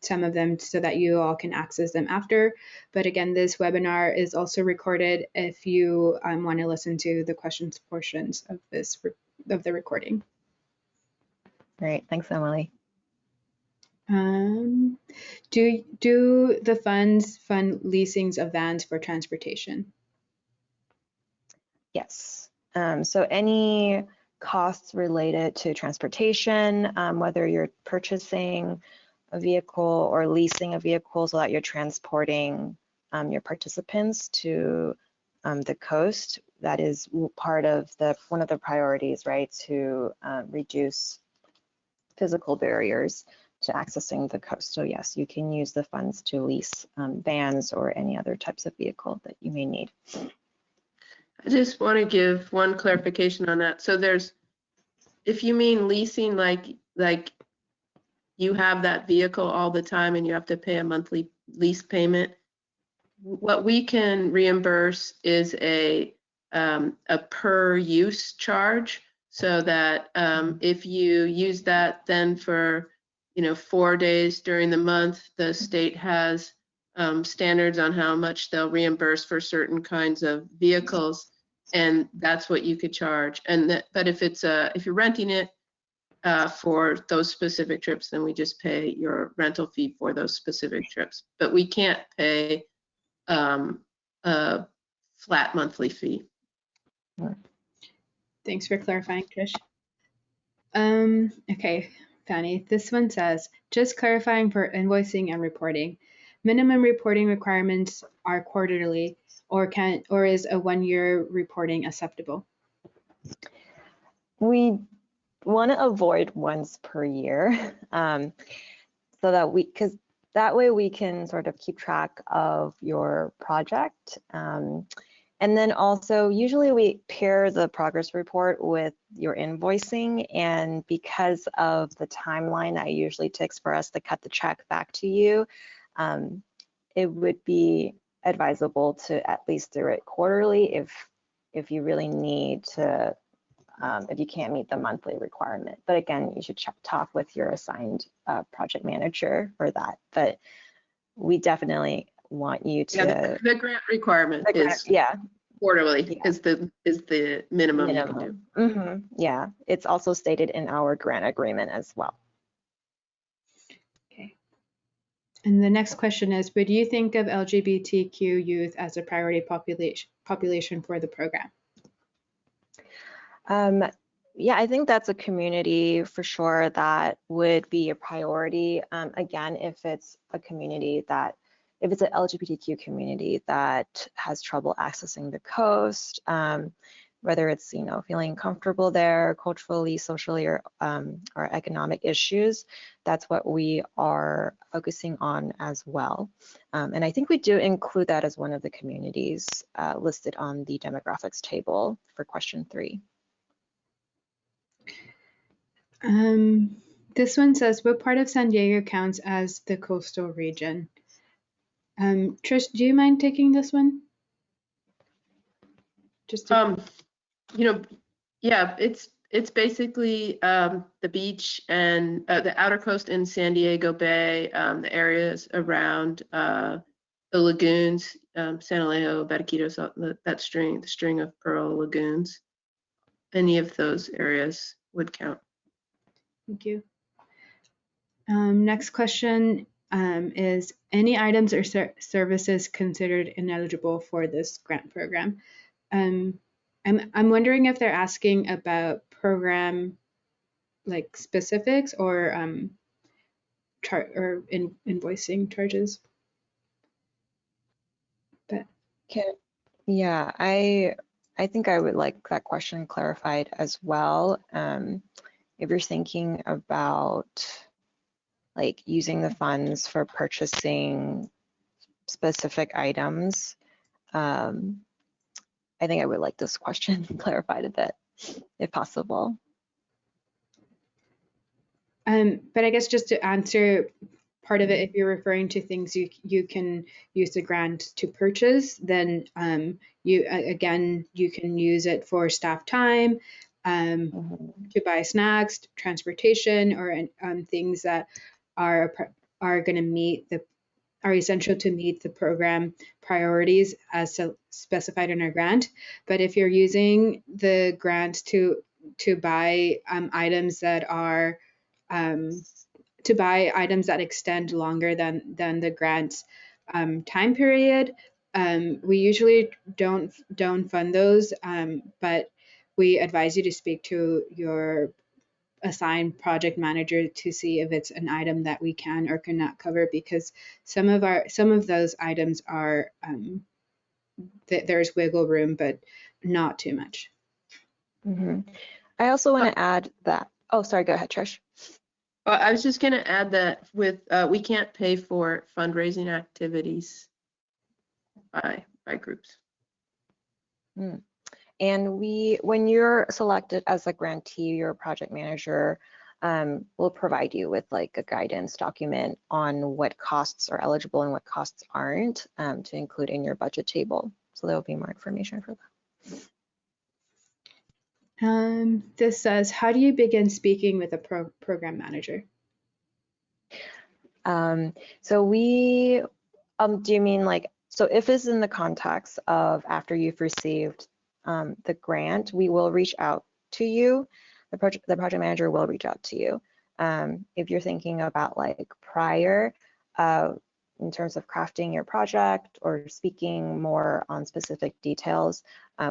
S3: some of them so that you all can access them after. But again, this webinar is also recorded if you want to listen to the questions portions of the recording.
S2: Great, thanks, Emily.
S3: Do the funds fund leasings of vans for transportation?
S2: Yes. So any costs related to transportation, whether you're purchasing a vehicle or leasing a vehicle so that you're transporting your participants to the coast, that is part of one of the priorities, right, to reduce physical barriers to accessing the coast. So yes, you can use the funds to lease vans or any other types of vehicle that you may need.
S4: I just want to give one clarification on that. So if you mean leasing, like you have that vehicle all the time and you have to pay a monthly lease payment, what we can reimburse is a per use charge, so that if you use that then for 4 days during the month, the state has standards on how much they'll reimburse for certain kinds of vehicles, and that's what you could charge. But if you're renting it for those specific trips, then we just pay your rental fee for those specific trips. But we can't pay a flat monthly fee.
S3: Thanks for clarifying, Trish. Okay, Fanny, this one says, just clarifying for invoicing and reporting. Minimum reporting requirements are quarterly, or is a 1-year reporting acceptable?
S2: We want to avoid once per year, so that because that way we can sort of keep track of your project. And then also, usually we pair the progress report with your invoicing, and because of the timeline that it usually takes for us to cut the check back to you, it would be advisable to at least do it quarterly if you really need to, if you can't meet the monthly requirement. But again, you should talk with your assigned project manager for that. But we definitely want you to.
S4: Yeah, the grant requirement is.
S2: Yeah,
S4: quarterly
S2: Yeah.
S4: is the minimum you can do.
S2: Minimum. Yeah, it's also stated in our grant agreement as well.
S3: Okay. And the next question is, would you think of LGBTQ youth as a priority population for the program?
S2: Yeah, I think that's a community for sure that would be a priority. Again, if it's a community that, if it's an LGBTQ community that has trouble accessing the coast, whether it's, you know, feeling comfortable there culturally, socially, or economic issues, that's what we are focusing on as well. And I think we do include that as one of the communities listed on the demographics table for question 3.
S3: This one says, what part of San Diego counts as the coastal region? Trish, do you mind taking this one? Just to
S4: You know, yeah, it's basically the beach and the outer coast in San Diego Bay, the areas around the lagoons, San Alejo, Bataquitos, that string, the string of pearl lagoons. Any of those areas would count.
S3: Thank you. Next question is, any items or services considered ineligible for this grant program? I'm wondering if they're asking about program like specifics or invoicing charges. But
S2: yeah, I think I would like that question clarified as well. If you're thinking about like using the funds for purchasing specific items, I think I would like this question clarified a bit, if possible.
S3: But I guess just to answer part of it, if you're referring to things you can use the grant to purchase, then you can use it for staff time, to buy snacks, transportation, or things that are going to meet are essential to meet the program priorities as specified in our grant. But if you're using the grant to buy items that are to buy items that extend longer than the grant's time period, we usually don't fund those, but we advise you to speak to your assigned project manager to see if it's an item that we can or cannot cover, because some of those items are there's wiggle room, but not too much.
S2: I also want to add that, oh, sorry, go ahead, Trish.
S4: Well, I was just going to add that with we can't pay for fundraising activities by groups.
S2: And when you're selected as a grantee, your project manager will provide you with like a guidance document on what costs are eligible and what costs aren't, to include in your budget table. So there will be more information for that.
S3: This says, how do you begin speaking with a program manager?
S2: So we, do you mean like, so if it's in the context of after you've received the grant, we will reach out to you. The project manager will reach out to you. If you're thinking about like prior, in terms of crafting your project or speaking more on specific details,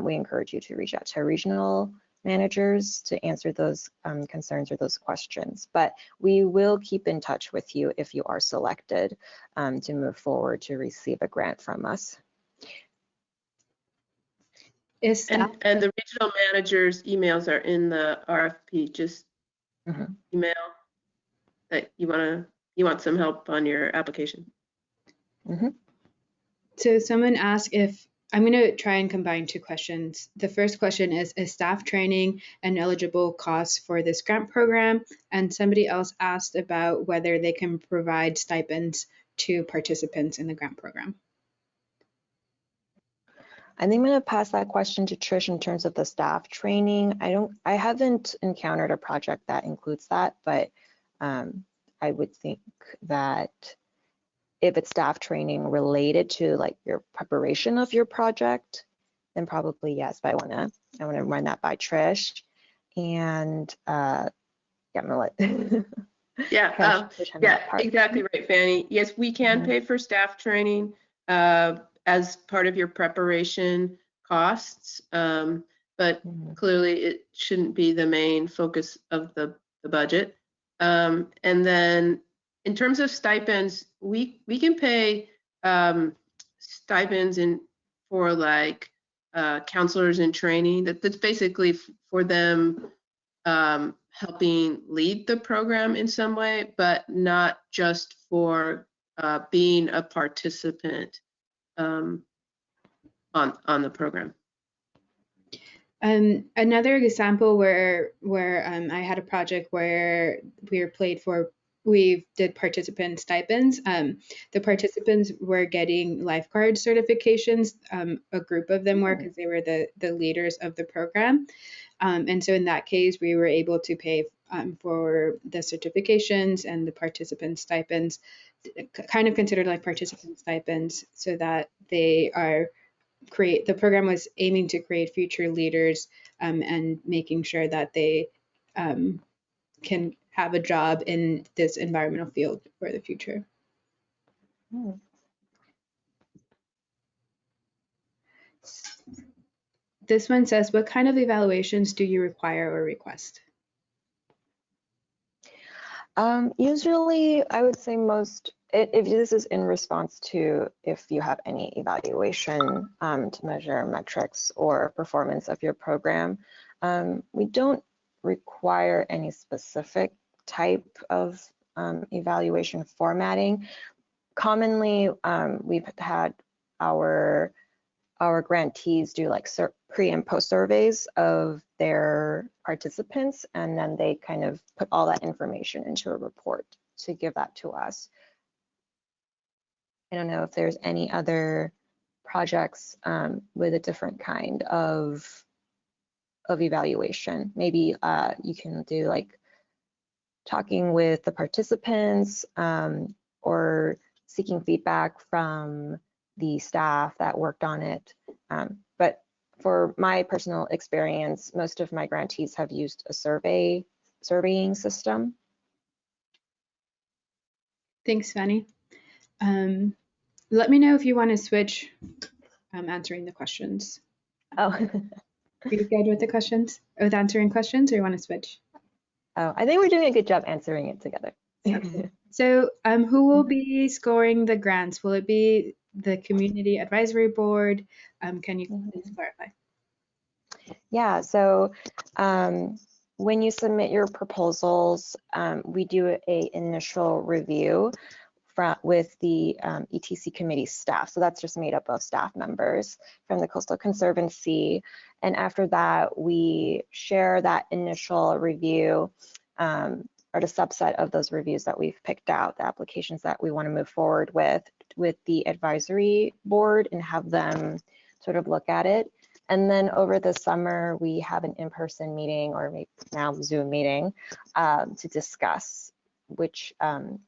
S2: we encourage you to reach out to regional managers to answer those concerns or those questions. But we will keep in touch with you if you are selected to move forward to receive a grant from us.
S4: And the regional managers' emails are in the RFP. Just email that you want some help on your application.
S3: So someone asked if, I'm going to try and combine two questions. The first question is staff training an eligible cost for this grant program? And somebody else asked about whether they can provide stipends to participants in the grant program.
S2: I think I'm going to pass that question to Trish in terms of the staff training. I haven't encountered a project that includes that, but I would think that if it's staff training related to like your preparation of your project, then probably yes, but I wanna run that by Trish. And yeah, I'm gonna let
S4: Yeah,
S2: Trish on
S4: yeah,
S2: that part.
S4: exactly right, Fanny. Yes, we can
S2: Mhm.
S4: pay for staff training as part of your preparation costs, but
S2: Mhm.
S4: clearly it shouldn't be the main focus of the budget. And then in terms of stipends, we can pay stipends for like counselors in training. That's basically for them helping lead the program in some way, but not just for being a participant on the program.
S3: Another example where I had a project where we did participant stipends. The participants were getting lifeguard certifications. A group of them were, because they were the leaders of the program. And so in that case, we were able to pay for the certifications and the participant stipends, kind of considered like participant stipends, so that the program was aiming to create future leaders, and making sure that they can have a job in this environmental field for the future.
S2: Mhm.
S3: This one says, what kind of evaluations do you require or request?
S2: Usually, I would say if this is in response to if you have any evaluation to measure metrics or performance of your program, we don't require any specific type of evaluation formatting. Commonly, we've had our grantees do like pre and post surveys of their participants, and then they kind of put all that information into a report to give that to us. I don't know if there's any other projects with a different kind of evaluation. Maybe you can do like talking with the participants or seeking feedback from the staff that worked on it. But for my personal experience, most of my grantees have used a surveying system.
S3: Thanks, Fanny. Let me know if you want to switch answering the questions.
S2: Oh.
S3: Are you good with the questions, with answering questions, or you want to switch?
S2: Oh, I think we're doing a good job answering it together.
S3: So who will be scoring the grants? Will it be the Community Advisory Board? Can you please clarify?
S2: Yeah, so when you submit your proposals, we do an initial review with the ETC committee staff. So that's just made up of staff members from the Coastal Conservancy. And after that, we share that initial review or the subset of those reviews that we've picked out, the applications that we want to move forward with the advisory board and have them sort of look at it. And then over the summer, we have an in-person meeting, or maybe now Zoom meeting, to discuss which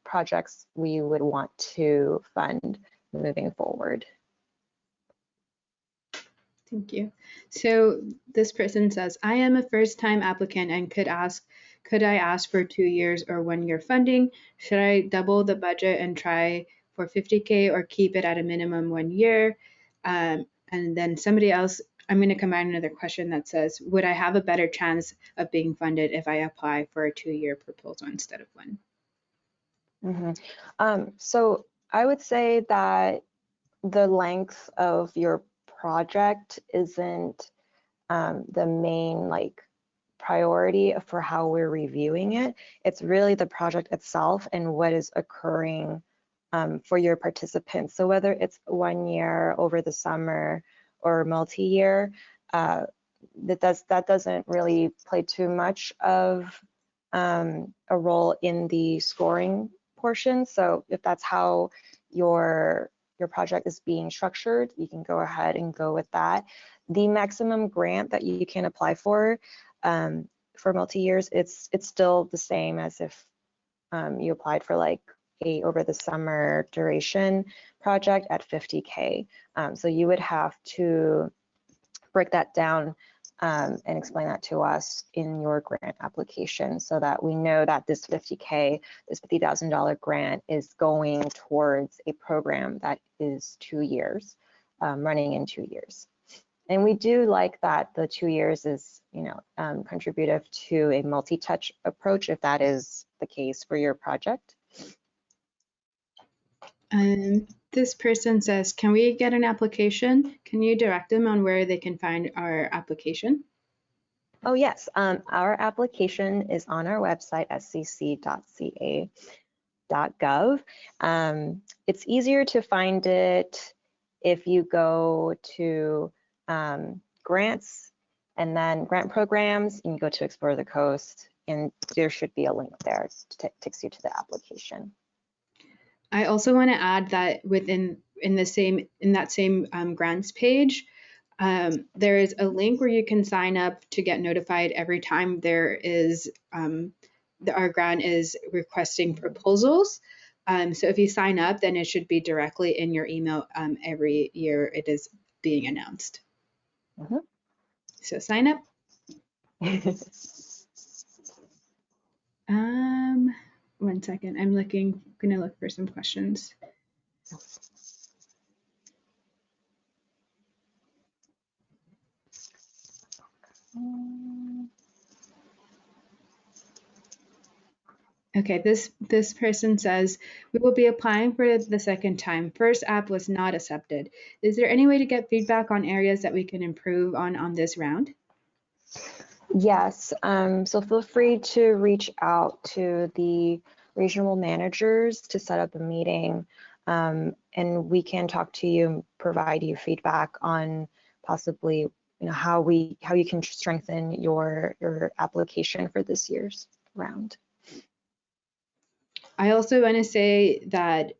S2: projects we would want to fund moving forward.
S3: Thank you. So this person says, I am a first-time applicant and could I ask for 2 years or 1 year funding? Should I double the budget and try for 50K, or keep it at a minimum 1 year? And then somebody else, I'm going to combine another question that says, would I have a better chance of being funded if I apply for a 2-year proposal instead of 1?
S2: So I would say that the length of your project isn't the main priority for how we're reviewing it. It's really the project itself and what is occurring for your participants. So whether it's 1 year over the summer or multi-year, that doesn't really play too much of a role in the scoring portion. So if that's how your project is being structured, you can go ahead and go with that. The maximum grant that you can apply for multi-years, it's still the same as if you applied for like a over the summer duration project at 50K. So you would have to break that down and explain that to us in your grant application so that we know that this $50,000 grant is going towards a program that is 2 years, running in 2 years. And we do like that the 2 years is, contributive to a multi-touch approach if that is the case for your project.
S3: This person says, can we get an application? Can you direct them on where they can find our application?
S2: Oh, yes. Our application is on our website, scc.ca.gov. It's easier to find it if you go to grants and then grant programs, and you go to Explore the Coast, and there should be a link there that takes you to the application.
S3: I also want to add that in that same grants page, there is a link where you can sign up to get notified every time there is our grant is requesting proposals. So if you sign up, then it should be directly in your email every year it is being announced.
S2: Mm-hmm.
S3: So sign up. One second, I'm gonna look for some questions. Okay, this person says, we will be applying for the second time. First app was not accepted. Is there any way to get feedback on areas that we can improve on this round?
S2: Yes, so feel free to reach out to the regional managers to set up a meeting, and we can talk to you, provide you feedback on possibly how you can strengthen your application for this year's round.
S3: I also want to say that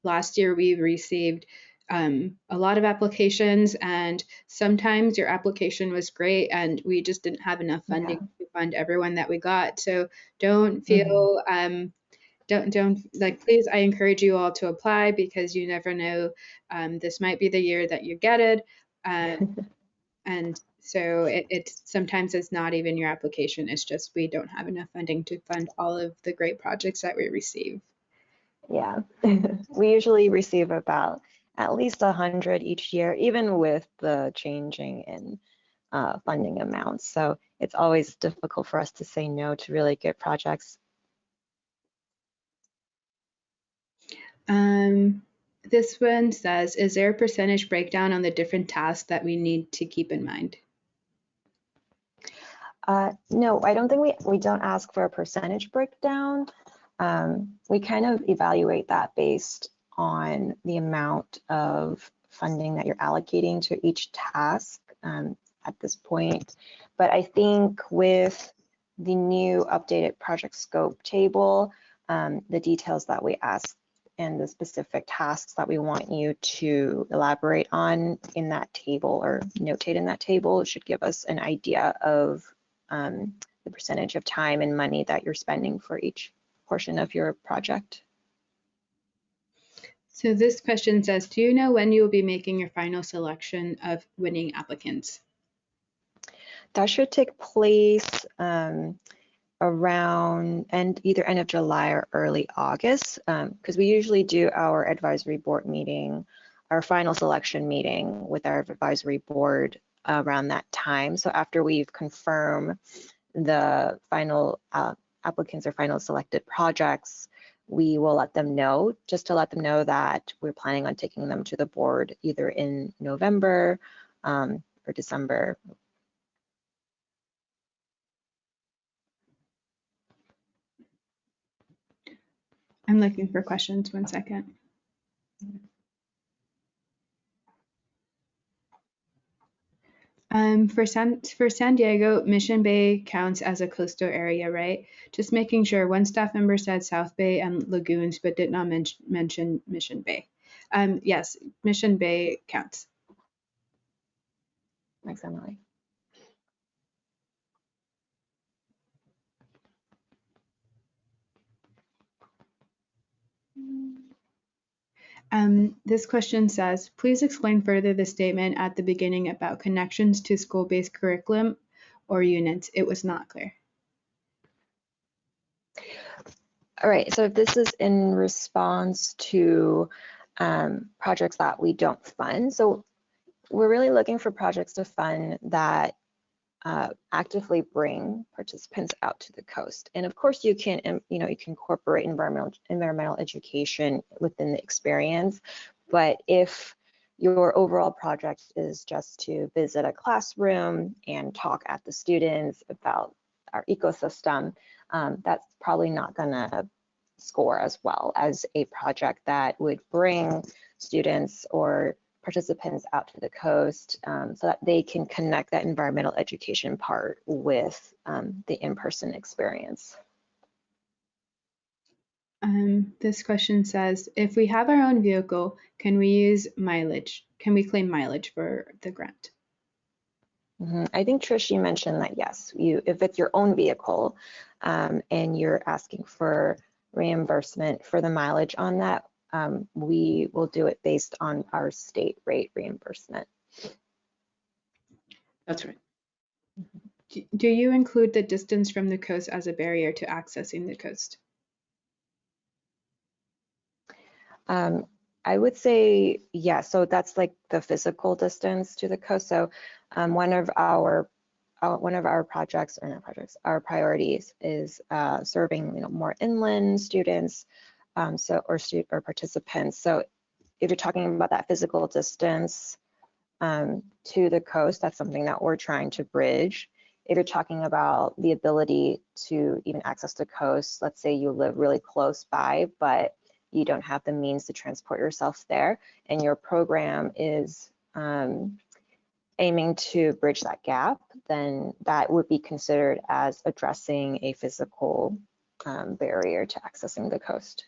S3: last year we received a lot of applications, and sometimes your application was great and we just didn't have enough funding to fund everyone that we got. So don't feel please, I encourage you all to apply, because you never know, this might be the year that you get it. And so sometimes it's not even your application, it's just we don't have enough funding to fund all of the great projects that we receive.
S2: Yeah, we usually receive about at least 100 each year, even with the changing in funding amounts. So it's always difficult for us to say no to really good projects.
S3: This one says, is there a percentage breakdown on the different tasks that we need to keep in mind?
S2: No, I don't think we don't ask for a percentage breakdown. We kind of evaluate that based on the amount of funding that you're allocating to each task at this point. But I think with the new updated project scope table, the details that we ask and the specific tasks that we want you to elaborate on in that table or notate in that table should give us an idea of the percentage of time and money that you're spending for each portion of your project.
S3: So this question says, do you know when you will be making your final selection of winning applicants?
S2: That should take place around either end of July or early August, because we usually do our advisory board meeting, our final selection meeting with our advisory board around that time. So after we've confirmed the final applicants or final selected projects, we will let them know, just to let them know that we're planning on taking them to the board either in November or December.
S3: I'm looking for questions, 1 second. For San Diego, Mission Bay counts as a coastal area, right? Just making sure. One staff member said South Bay and lagoons, but did not mention Mission Bay. Yes, Mission Bay counts.
S2: Thanks, Emily.
S3: This question says, please explain further the statement at the beginning about connections to school-based curriculum or units. It was not clear.
S2: All right, so if this is in response to projects that we don't fund, so we're really looking for projects to fund that actively bring participants out to the coast. And of course, you can incorporate environmental education within the experience. But if your overall project is just to visit a classroom and talk at the students about our ecosystem, that's probably not gonna score as well as a project that would bring students or participants out to the coast so that they can connect that environmental education part with the in-person experience.
S3: This question says, if we have our own vehicle, can we use mileage? Can we claim mileage for the grant?
S2: I think Trish, you mentioned that yes, if it's your own vehicle and you're asking for reimbursement for the mileage on that, we will do it based on our state rate reimbursement.
S4: That's right.
S3: Do you include the distance from the coast as a barrier to accessing the coast?
S2: I would say yes. So that's like the physical distance to the coast. So one of our projects, or not projects, our priorities is serving more inland students, or participants. So if you're talking about that physical distance to the coast, that's something that we're trying to bridge. If you're talking about the ability to even access the coast, let's say you live really close by, but you don't have the means to transport yourself there, and your program is aiming to bridge that gap, then that would be considered as addressing a physical barrier to accessing the coast.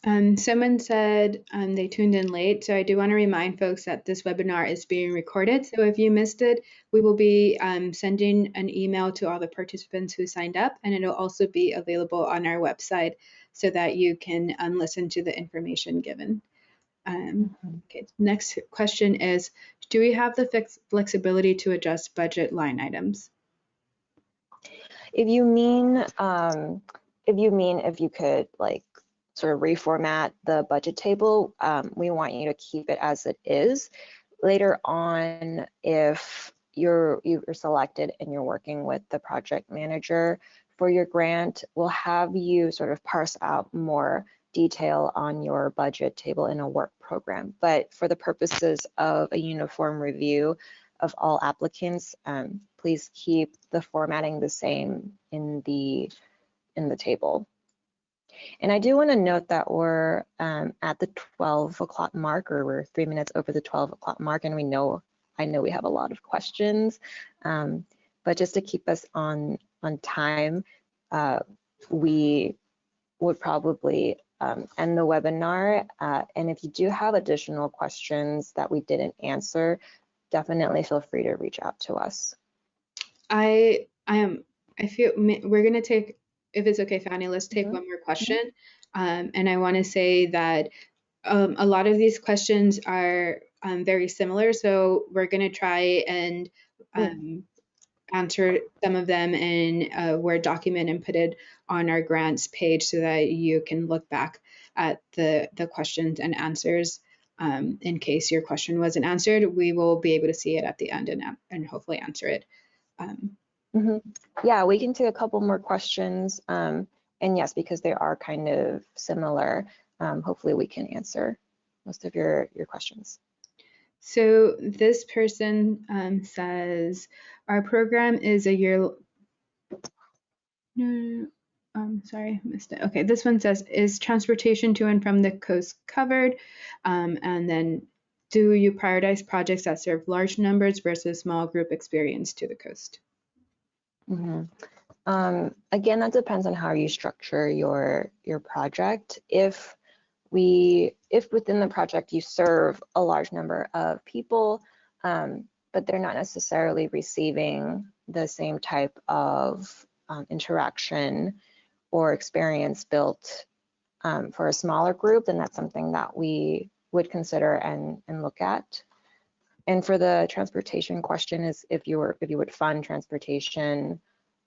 S3: Someone said they tuned in late, so I do want to remind folks that this webinar is being recorded. So if you missed it, we will be sending an email to all the participants who signed up, and it'll also be available on our website so that you can listen to the information given. Okay, next question is, do we have the flexibility to adjust budget line items?
S2: If you mean if you could like sort of reformat the budget table, we want you to keep it as it is. Later on, if you're selected and you're working with the project manager for your grant, we'll have you sort of parse out more detail on your budget table in a work program. But for the purposes of a uniform review of all applicants, please keep the formatting the same in the table. And I do want to note that we're at the 12 o'clock mark, or we're 3 minutes over the 12 o'clock mark, and I know we have a lot of questions, but just to keep us on time, we would probably end the webinar. And if you do have additional questions that we didn't answer, definitely feel free to reach out to us.
S3: I feel we're going to take, if it's okay, Fanny, let's take one more question. And I want to say that a lot of these questions are very similar, so we're going to try and answer some of them in a Word document and put it on our grants page so that you can look back at the questions and answers. In case your question wasn't answered, we will be able to see it at the end and hopefully answer it.
S2: Yeah, we can take a couple more questions. And yes, because they are kind of similar, hopefully we can answer most of your questions.
S3: So this person says, our program is a year, sorry, missed it. Okay, this one says, is transportation to and from the coast covered? And then, do you prioritize projects that serve large numbers versus small group experience to the coast?
S2: Again, that depends on how you structure your project. If within the project you serve a large number of people, but they're not necessarily receiving the same type of interaction or experience built for a smaller group, then that's something that we would consider and look at. And for the transportation question is if you would fund transportation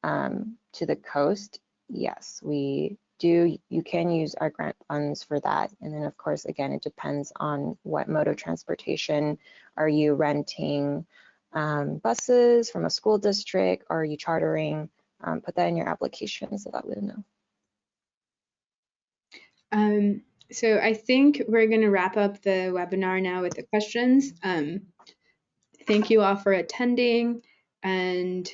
S2: to the coast, yes, we do. You can use our grant funds for that. And then of course, again, it depends on what mode of transportation. Are you renting buses from a school district? Or are you chartering? Put that in your application so that we know.
S3: So I think we're going to wrap up the webinar now with the questions. Thank you all for attending, and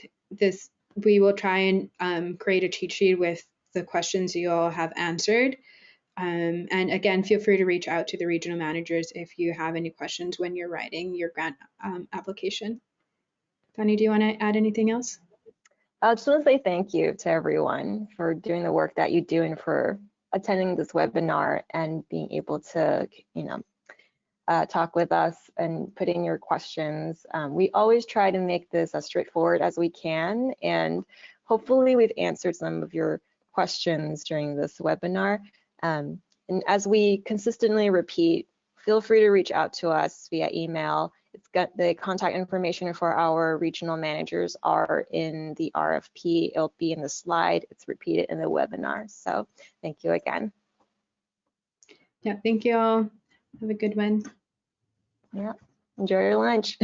S3: we will try and create a cheat sheet with the questions you all have answered. And again, feel free to reach out to the regional managers if you have any questions when you're writing your grant application. Fanny, do you want to add anything else?
S2: I just want to say thank you to everyone for doing the work that you do and for attending this webinar and being able to, talk with us and put in your questions. We always try to make this as straightforward as we can, and hopefully we've answered some of your questions during this webinar. And as we consistently repeat, feel free to reach out to us via email. It's got the contact information for our regional managers are in the RFP. It'll be in the slide. It's repeated in the webinar. So thank you again.
S3: Yeah, thank you all. Have a good one.
S2: Yeah, enjoy your lunch.